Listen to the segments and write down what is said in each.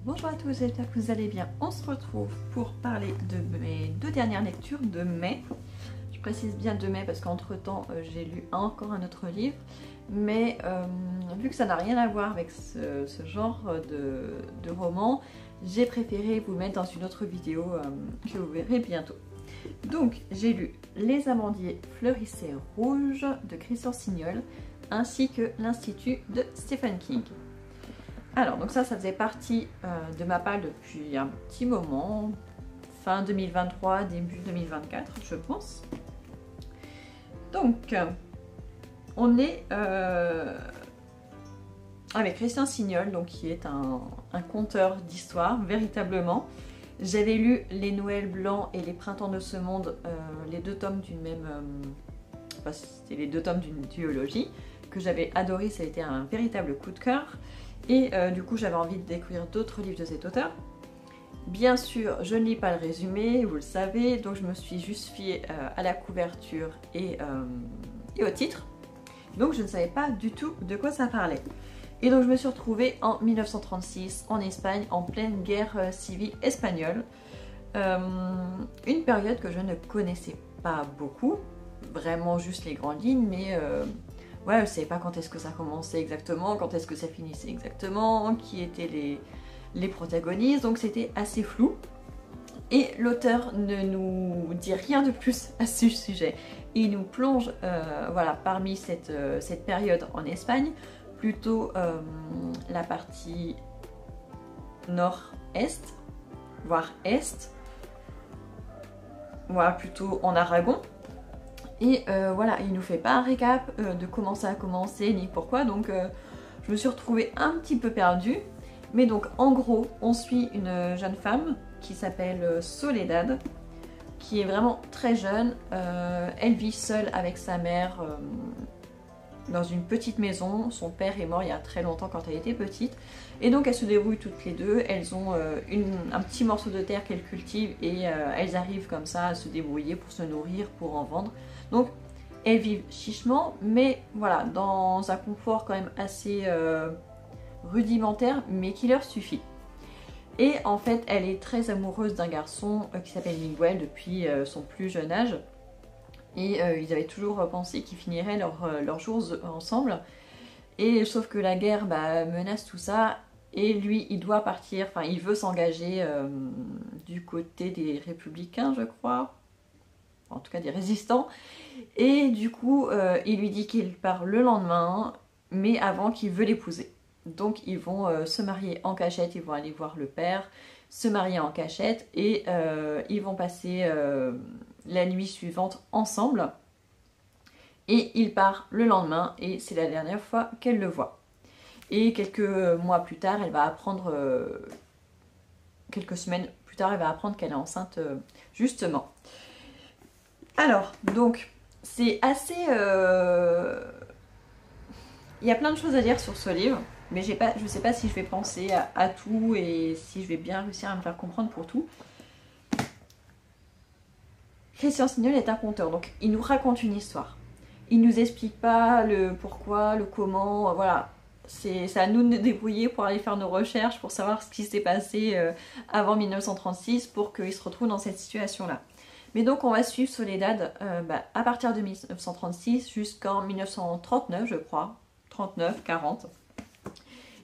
Bonjour à tous, j'espère que vous allez bien. On se retrouve pour parler de mes deux dernières lectures de mai. Je précise bien de mai parce qu'entre temps j'ai lu encore un autre livre. Mais vu que ça n'a rien à voir avec ce genre de roman, j'ai préféré vous mettre dans une autre vidéo que vous verrez bientôt. Donc j'ai lu Les amandiers fleurissaient rouges de Christian Signol ainsi que L'Institut de Stephen King. Alors, donc ça faisait partie de ma palle depuis un petit moment, fin 2023, début 2024, je pense. Donc, on est avec Christian Signol, donc, qui est un conteur d'histoire, véritablement. J'avais lu Les Noëls Blancs et Les Printemps de ce monde, les deux tomes d'une même... enfin, c'était les deux tomes d'une duologie, que j'avais adoré, ça a été un véritable coup de cœur. Et du coup j'avais envie de découvrir d'autres livres de cet auteur. Bien sûr je ne lis pas le résumé, vous le savez, donc je me suis juste fiée à la couverture et au titre. Donc je ne savais pas du tout de quoi ça parlait. Et donc je me suis retrouvée en 1936 en Espagne, en pleine guerre civile espagnole. Une période que je ne connaissais pas beaucoup, vraiment juste les grandes lignes, mais... ouais, je ne savais pas quand est-ce que ça commençait exactement, quand est-ce que ça finissait exactement, qui étaient les protagonistes, donc c'était assez flou. Et l'auteur ne nous dit rien de plus à ce sujet. Il nous plonge voilà, parmi cette période en Espagne, plutôt la partie nord-est, voire est, voilà, plutôt en Aragon. Et voilà, il nous fait pas un récap de comment ça a commencé ni pourquoi, donc je me suis retrouvée un petit peu perdue. Mais donc en gros, on suit une jeune femme qui s'appelle Soledad, qui est vraiment très jeune. Elle vit seule avec sa mère dans une petite maison. Son père est mort il y a très longtemps quand elle était petite. Et donc elles se débrouillent toutes les deux. Elles ont un petit morceau de terre qu'elles cultivent et elles arrivent comme ça à se débrouiller pour se nourrir, pour en vendre. Donc elles vivent chichement, mais voilà, dans un confort quand même assez rudimentaire, mais qui leur suffit. Et en fait, elle est très amoureuse d'un garçon qui s'appelle Miguel depuis son plus jeune âge. Et ils avaient toujours pensé qu'ils finiraient leurs jours ensemble. Et sauf que la guerre menace tout ça. Et lui, il doit partir, enfin il veut s'engager du côté des républicains, je crois. En tout cas des résistants. Et du coup, il lui dit qu'il part le lendemain, mais avant qu'il veut l'épouser. Donc ils vont se marier en cachette, ils vont aller voir le père, se marier en cachette et ils vont passer la nuit suivante ensemble. Et il part le lendemain et c'est la dernière fois qu'elle le voit. Et quelques mois plus tard, elle va apprendre, quelques semaines plus tard, elle va apprendre qu'elle est enceinte justement. Alors, donc, c'est assez... Il y a plein de choses à dire sur ce livre, mais je ne sais pas si je vais penser à tout et si je vais bien réussir à me faire comprendre pour tout. Christian Signol est un conteur, donc il nous raconte une histoire. Il ne nous explique pas le pourquoi, le comment, voilà. C'est à nous de nous débrouiller pour aller faire nos recherches, pour savoir ce qui s'est passé avant 1936 pour qu'il se retrouve dans cette situation-là. Mais donc on va suivre Soledad à partir de 1936 jusqu'en 1939 je crois, 39, 40.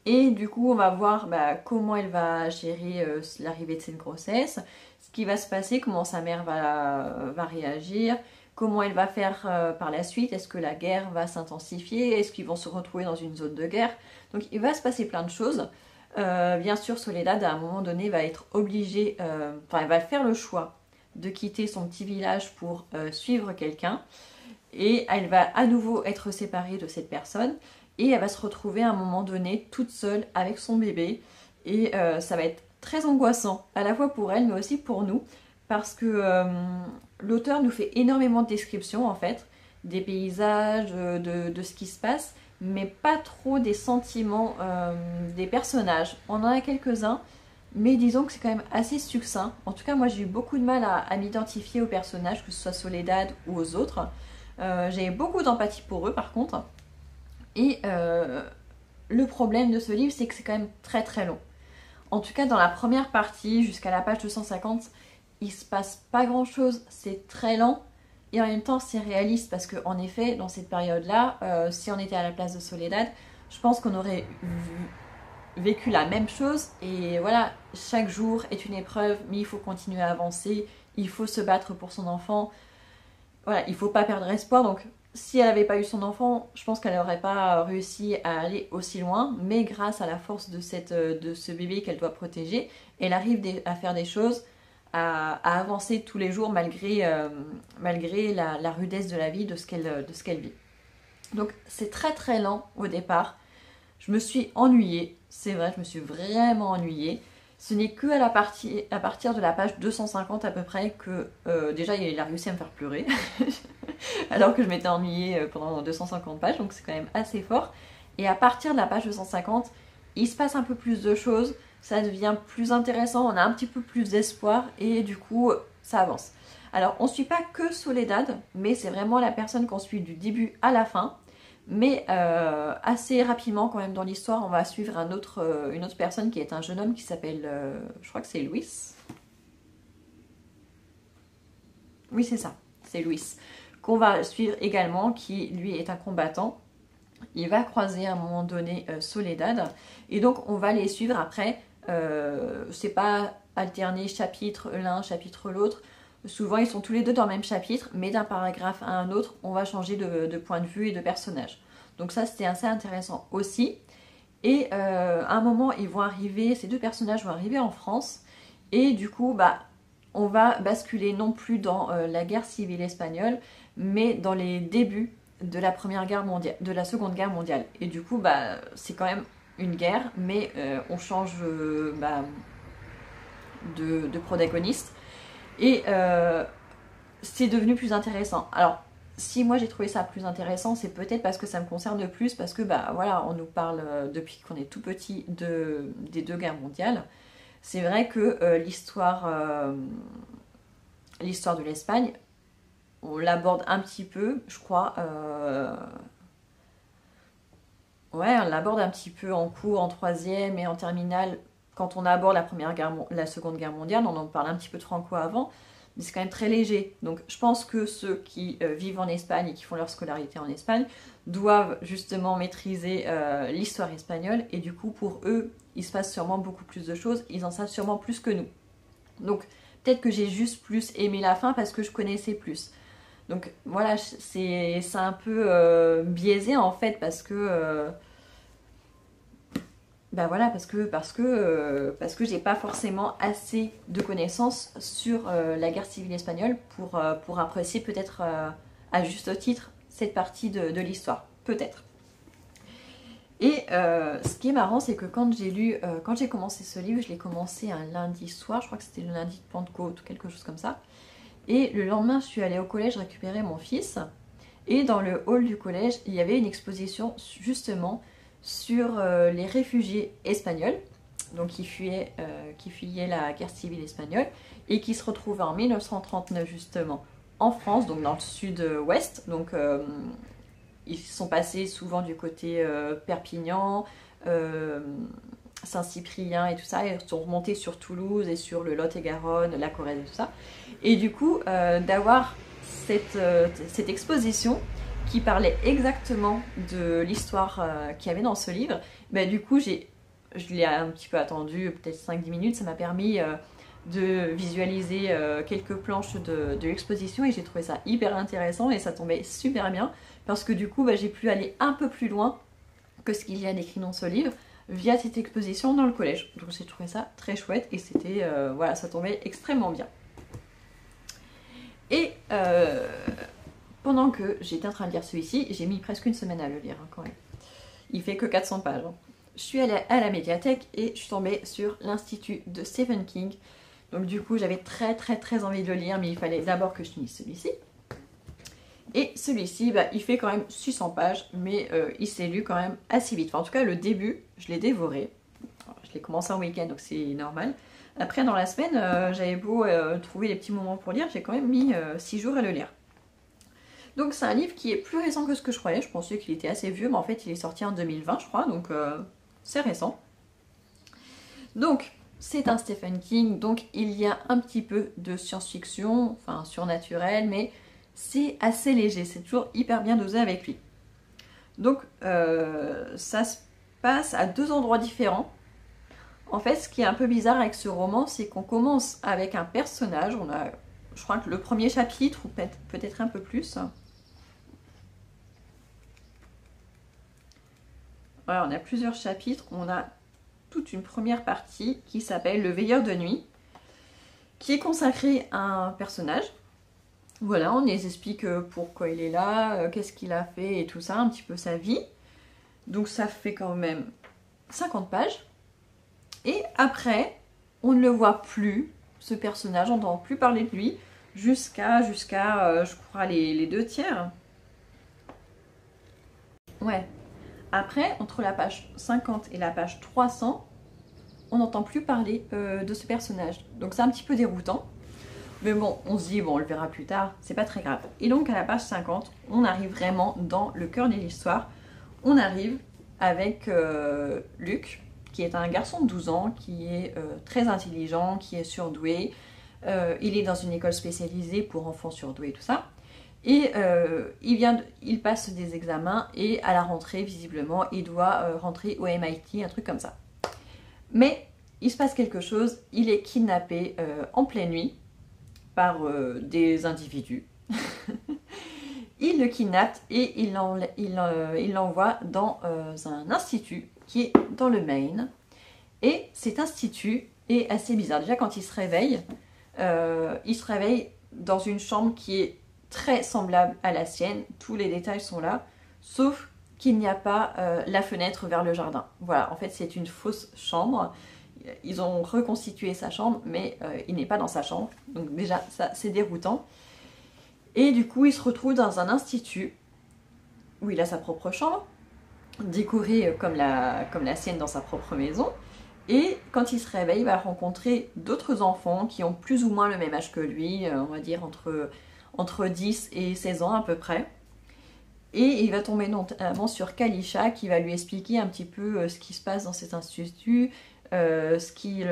Et du coup on va voir comment elle va gérer l'arrivée de cette grossesse, ce qui va se passer, comment sa mère va réagir, comment elle va faire par la suite, est-ce que la guerre va s'intensifier, est-ce qu'ils vont se retrouver dans une zone de guerre. Donc il va se passer plein de choses. Bien sûr Soledad à un moment donné va être obligée, elle va faire le choix de quitter son petit village pour suivre quelqu'un et elle va à nouveau être séparée de cette personne et elle va se retrouver à un moment donné toute seule avec son bébé et ça va être très angoissant à la fois pour elle mais aussi pour nous parce que l'auteur nous fait énormément de descriptions en fait des paysages, de ce qui se passe mais pas trop des sentiments des personnages. On en a quelques-uns mais disons que c'est quand même assez succinct. En tout cas, moi j'ai eu beaucoup de mal à m'identifier aux personnages, que ce soit Soledad ou aux autres. J'ai beaucoup d'empathie pour eux par contre. Et le problème de ce livre, c'est que c'est quand même très très long. En tout cas dans la première partie, jusqu'à la page 250, il se passe pas grand chose, c'est très lent. Et en même temps c'est réaliste parce qu'en effet, dans cette période-là, si on était à la place de Soledad, je pense qu'on aurait vécu la même chose. Et voilà, chaque jour est une épreuve, mais il faut continuer à avancer, il faut se battre pour son enfant. Voilà, il faut pas perdre espoir. Donc si elle n'avait pas eu son enfant, je pense qu'elle n'aurait pas réussi à aller aussi loin. Mais grâce à la force de ce bébé qu'elle doit protéger, elle arrive à faire des choses, à avancer tous les jours malgré la rudesse de la vie, de ce qu'elle vit. Donc c'est très très lent au départ. Je me suis ennuyée, c'est vrai, je me suis vraiment ennuyée. Ce n'est que à partir de la page 250 à peu près que déjà il a réussi à me faire pleurer. Alors que je m'étais ennuyée pendant 250 pages, donc c'est quand même assez fort. Et à partir de la page 250, il se passe un peu plus de choses, ça devient plus intéressant, on a un petit peu plus d'espoir et du coup ça avance. Alors on ne suit pas que Soledad, mais c'est vraiment la personne qu'on suit du début à la fin. Mais assez rapidement quand même dans l'histoire, on va suivre une autre personne qui est un jeune homme qui s'appelle, je crois que c'est Luis. Oui c'est ça, c'est Luis. Qu'on va suivre également, qui lui est un combattant. Il va croiser à un moment donné Soledad. Et donc on va les suivre après. C'est pas alterner chapitre l'un, chapitre l'autre. Souvent ils sont tous les deux dans le même chapitre, mais d'un paragraphe à un autre, on va changer de point de vue et de personnage. Donc ça c'était assez intéressant aussi. Et à un moment ces deux personnages vont arriver en France. Et du coup on va basculer non plus dans la guerre civile espagnole, mais dans les débuts de la de la Seconde Guerre mondiale. Et du coup c'est quand même une guerre, mais on change de protagoniste. Et c'est devenu plus intéressant. Alors, si moi j'ai trouvé ça plus intéressant, c'est peut-être parce que ça me concerne plus, parce que voilà, on nous parle depuis qu'on est tout petit des deux guerres mondiales. C'est vrai que l'histoire de l'Espagne, on l'aborde un petit peu, je crois. Ouais, on l'aborde un petit peu en cours, en troisième et en terminale. Quand on aborde la Seconde Guerre mondiale, on en parle un petit peu de Franco avant, mais c'est quand même très léger. Donc je pense que ceux qui vivent en Espagne et qui font leur scolarité en Espagne doivent justement maîtriser l'histoire espagnole, et du coup pour eux, il se passe sûrement beaucoup plus de choses, ils en savent sûrement plus que nous. Donc peut-être que j'ai juste plus aimé la fin parce que je connaissais plus. Donc voilà, c'est un peu biaisé en fait parce que... voilà, parce que j'ai pas forcément assez de connaissances sur la guerre civile espagnole pour apprécier peut-être à juste titre cette partie de l'histoire, peut-être. Et ce qui est marrant, c'est que quand j'ai commencé ce livre, je l'ai commencé un lundi soir, je crois que c'était le lundi de Pentecôte ou quelque chose comme ça. Et le lendemain, je suis allée au collège récupérer mon fils. Et dans le hall du collège, il y avait une exposition justement sur les réfugiés espagnols, donc qui fuyaient la guerre civile espagnole et qui se retrouvaient en 1939 justement en France, donc dans le sud-ouest. Donc ils sont passés souvent du côté Perpignan, Saint-Cyprien et tout ça, et sont remontés sur Toulouse et sur le Lot-et-Garonne, la Corrèze et tout ça. Et du coup, d'avoir cette exposition qui parlait exactement de l'histoire qu'il y avait dans ce livre, du coup, je l'ai un petit peu attendu, peut-être 5-10 minutes, ça m'a permis de visualiser quelques planches de l'exposition, et j'ai trouvé ça hyper intéressant et ça tombait super bien, parce que du coup, j'ai pu aller un peu plus loin que ce qu'il y a décrit dans ce livre, via cette exposition dans le collège. Donc j'ai trouvé ça très chouette et c'était, voilà, ça tombait extrêmement bien. Et pendant que j'étais en train de lire celui-ci, j'ai mis presque une semaine à le lire quand même. Il fait que 400 pages. Je suis allée à la médiathèque et je suis tombée sur l'Institut de Stephen King. Donc du coup j'avais très envie de le lire, mais il fallait d'abord que je finisse celui-ci. Et celui-ci, il fait quand même 600 pages, mais il s'est lu quand même assez vite. Enfin, en tout cas, le début, je l'ai dévoré. Alors, je l'ai commencé en week-end, donc c'est normal. Après, dans la semaine, j'avais beau trouver des petits moments pour lire, j'ai quand même mis 6 jours à le lire. Donc c'est un livre qui est plus récent que ce que je croyais. Je pensais qu'il était assez vieux, mais en fait, il est sorti en 2020, je crois, donc c'est récent. Donc, c'est un Stephen King, donc il y a un petit peu de science-fiction, enfin surnaturel, mais c'est assez léger, c'est toujours hyper bien dosé avec lui. Donc ça se passe à 2 endroits différents. En fait, ce qui est un peu bizarre avec ce roman, c'est qu'on commence avec un personnage, on a, je crois que le premier chapitre, ou peut-être un peu plus. Voilà, on a plusieurs chapitres, on a toute une première partie qui s'appelle Le Veilleur de nuit, qui est consacrée à un personnage. Voilà, on les explique pourquoi il est là, qu'est-ce qu'il a fait et tout ça, un petit peu sa vie. Donc ça fait quand même 50 pages. Et après, on ne le voit plus, ce personnage, on n'entend plus parler de lui, jusqu'à je crois, les 2/3. Ouais. Après, entre la page 50 et la page 300, on n'entend plus parler de ce personnage. Donc c'est un petit peu déroutant. Mais bon, on se dit, bon, on le verra plus tard, c'est pas très grave. Et donc à la page 50, on arrive vraiment dans le cœur de l'histoire. On arrive avec Luc, qui est un garçon de 12 ans, qui est très intelligent, qui est surdoué. Il est dans une école spécialisée pour enfants surdoués, tout ça. Et il passe des examens et à la rentrée, visiblement, il doit rentrer au MIT, un truc comme ça. Mais il se passe quelque chose, il est kidnappé en pleine nuit par des individus. Il le kidnappe et il l'envoie dans un institut qui est dans le Maine. Et cet institut est assez bizarre. Déjà, quand il se réveille dans une chambre qui est très semblable à la sienne. Tous les détails sont là, sauf qu'il n'y a pas la fenêtre vers le jardin. Voilà, en fait, c'est une fausse chambre. Ils ont reconstitué sa chambre, mais il n'est pas dans sa chambre. Donc déjà, ça, c'est déroutant. Et du coup, il se retrouve dans un institut où il a sa propre chambre, décorée comme la sienne dans sa propre maison. Et quand il se réveille, il va rencontrer d'autres enfants qui ont plus ou moins le même âge que lui, on va dire entre 10 et 16 ans à peu près. Et il va tomber notamment sur Kalisha qui va lui expliquer un petit peu ce qui se passe dans cet institut, ce qu'il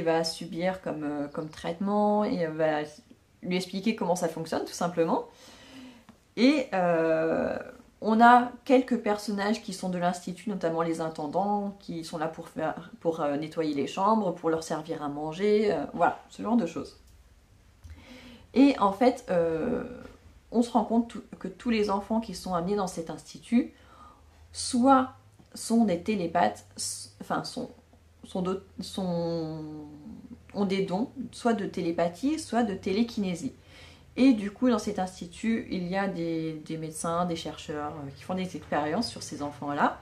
va subir comme traitement, et va lui expliquer comment ça fonctionne tout simplement. Et on a quelques personnages qui sont de l'institut, notamment les intendants, qui sont là pour nettoyer les chambres, pour leur servir à manger, voilà, ce genre de choses. Et en fait, on se rend compte que tous les enfants qui sont amenés dans cet institut, soit sont des télépathes, enfin ont des dons, soit de télépathie, soit de télékinésie. Et du coup, dans cet institut, il y a des médecins, des chercheurs qui font des expériences sur ces enfants-là.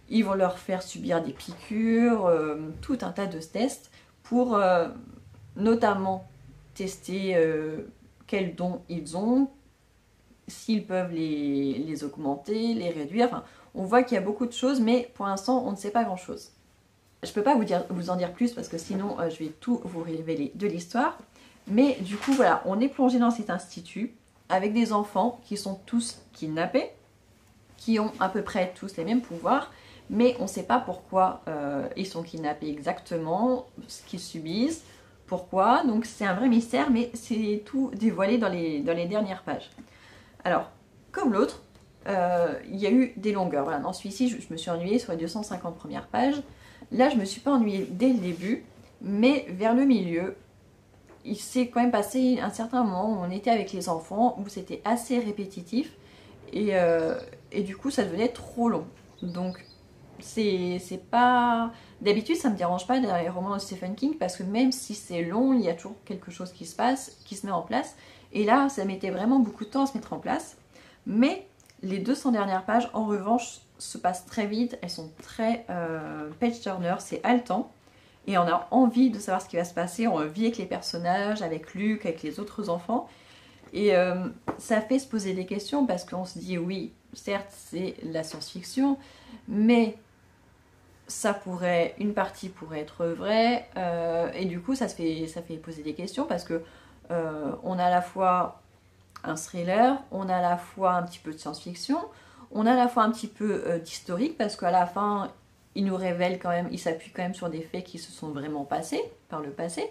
Ils vont leur faire subir des piqûres, tout un tas de tests pour notamment tester quels dons ils ont, s'ils peuvent les augmenter, les réduire. Enfin, on voit qu'il y a beaucoup de choses, mais pour l'instant, on ne sait pas grand-chose. Je ne peux pas vous en dire plus parce que sinon, je vais tout vous révéler de l'histoire. Mais du coup, voilà, on est plongé dans cet institut avec des enfants qui sont tous kidnappés, qui ont à peu près tous les mêmes pouvoirs, mais on ne sait pas pourquoi ils sont kidnappés exactement, ce qu'ils subissent, pourquoi. Donc c'est un vrai mystère, mais c'est tout dévoilé dans les dernières pages. Alors, comme l'autre, il y a eu des longueurs. Voilà, dans celui-ci, je me suis ennuyée sur les 250 premières pages. Là, je ne me suis pas ennuyée dès le début, mais vers le milieu, il s'est quand même passé un certain moment où on était avec les enfants, où c'était assez répétitif, et du coup, ça devenait trop long. Donc, c'est pas... D'habitude, ça me dérange pas dans les romans de Stephen King, parce que même si c'est long, il y a toujours quelque chose qui se passe, qui se met en place. Et là, ça mettait vraiment beaucoup de temps à se mettre en place. Mais les 200 dernières pages, en revanche, se passent très vite. Elles sont très page-turner, c'est haletant. Et on a envie de savoir ce qui va se passer. On vit avec les personnages, avec Luc, avec les autres enfants. Et ça fait se poser des questions parce qu'on se dit, oui, certes, c'est la science-fiction, mais une partie pourrait être vraie. Et du coup, ça fait poser des questions parce que on a à la fois un thriller, on a à la fois un petit peu de science-fiction, on a à la fois un petit peu d'historique parce qu'à la fin, il nous révèle quand même, il s'appuie quand même sur des faits qui se sont vraiment passés par le passé.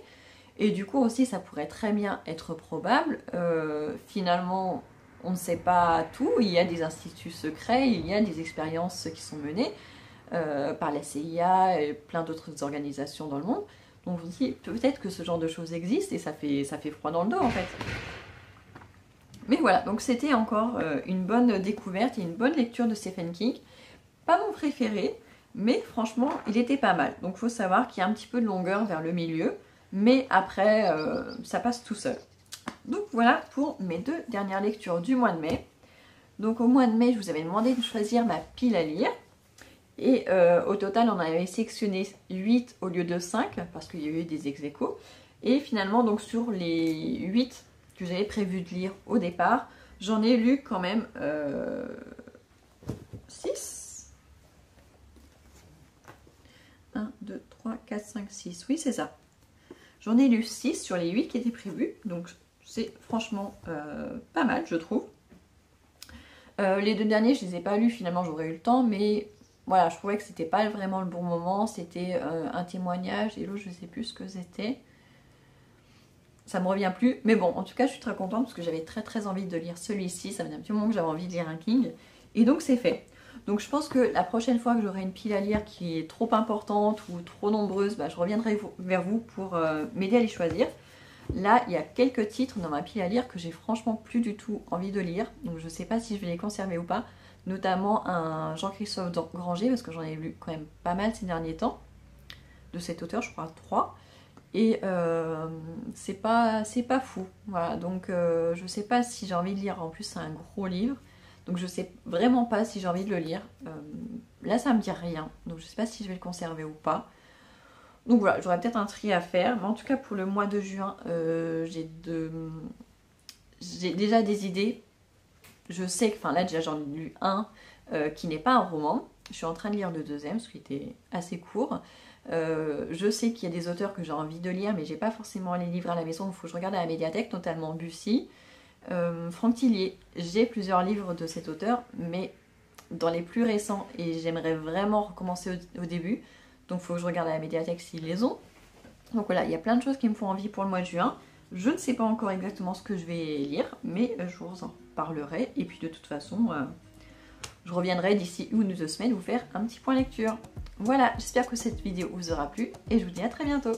Et du coup aussi, ça pourrait très bien être probable. Finalement, on ne sait pas tout. Il y a des instituts secrets, il y a des expériences qui sont menées par la CIA et plein d'autres organisations dans le monde. Donc on se dit, peut-être que ce genre de choses existe et ça fait froid dans le dos en fait. Mais voilà, donc c'était encore une bonne découverte et une bonne lecture de Stephen King. Pas mon préféré, mais franchement, il était pas mal. Donc il faut savoir qu'il y a un petit peu de longueur vers le milieu, mais après, ça passe tout seul. Donc voilà pour mes 2 dernières lectures du mois de mai. Donc au mois de mai, je vous avais demandé de choisir ma pile à lire. Et au total, on avait sélectionné 8 au lieu de 5, parce qu'il y a eu des ex-aequo. Et finalement, donc sur les 8 que j'avais prévu de lire au départ, j'en ai lu quand même 6. 1, 2, 3, 4, 5, 6. Oui, c'est ça. J'en ai lu 6 sur les 8 qui étaient prévus. Donc c'est franchement pas mal, je trouve. Les 2 derniers, je les ai pas lus. Finalement, j'aurais eu le temps. Mais voilà, je trouvais que c'était pas vraiment le bon moment. C'était un témoignage. Et l'autre, je sais plus ce que c'était. Ça me revient plus, mais bon, en tout cas, je suis très contente parce que j'avais très envie de lire celui-ci. Ça faisait un petit moment que j'avais envie de lire un King, et donc c'est fait. Donc je pense que la prochaine fois que j'aurai une pile à lire qui est trop importante ou trop nombreuse, bah, je reviendrai vers vous pour m'aider à les choisir. Là, il y a quelques titres dans ma pile à lire que j'ai franchement plus du tout envie de lire, donc je sais pas si je vais les conserver ou pas, notamment un Jean-Christophe Granger, parce que j'en ai lu quand même pas mal ces derniers temps, de cet auteur, je crois 3. Et c'est pas fou, voilà, donc je sais pas si j'ai envie de lire, en plus c'est un gros livre, donc je sais vraiment pas si j'ai envie de le lire, là ça me dit rien, donc je sais pas si je vais le conserver ou pas, donc voilà, j'aurais peut-être un tri à faire, mais en tout cas pour le mois de juin, j'ai déjà des idées, je sais que, enfin là déjà j'en ai lu un qui n'est pas un roman, je suis en train de lire le 2e, ce qui était assez court. Je sais qu'il y a des auteurs que j'ai envie de lire, mais j'ai pas forcément les livres à la maison, il faut que je regarde à la médiathèque, notamment Bussy, Franck Tillier. J'ai plusieurs livres de cet auteur, mais dans les plus récents, et j'aimerais vraiment recommencer au début, donc il faut que je regarde à la médiathèque s'ils les ont. Donc voilà, il y a plein de choses qui me font envie pour le mois de juin. Je ne sais pas encore exactement ce que je vais lire, mais je vous en parlerai, et puis de toute façon... je reviendrai d'ici 1 ou 2 semaines vous faire un petit point lecture. Voilà, j'espère que cette vidéo vous aura plu et je vous dis à très bientôt.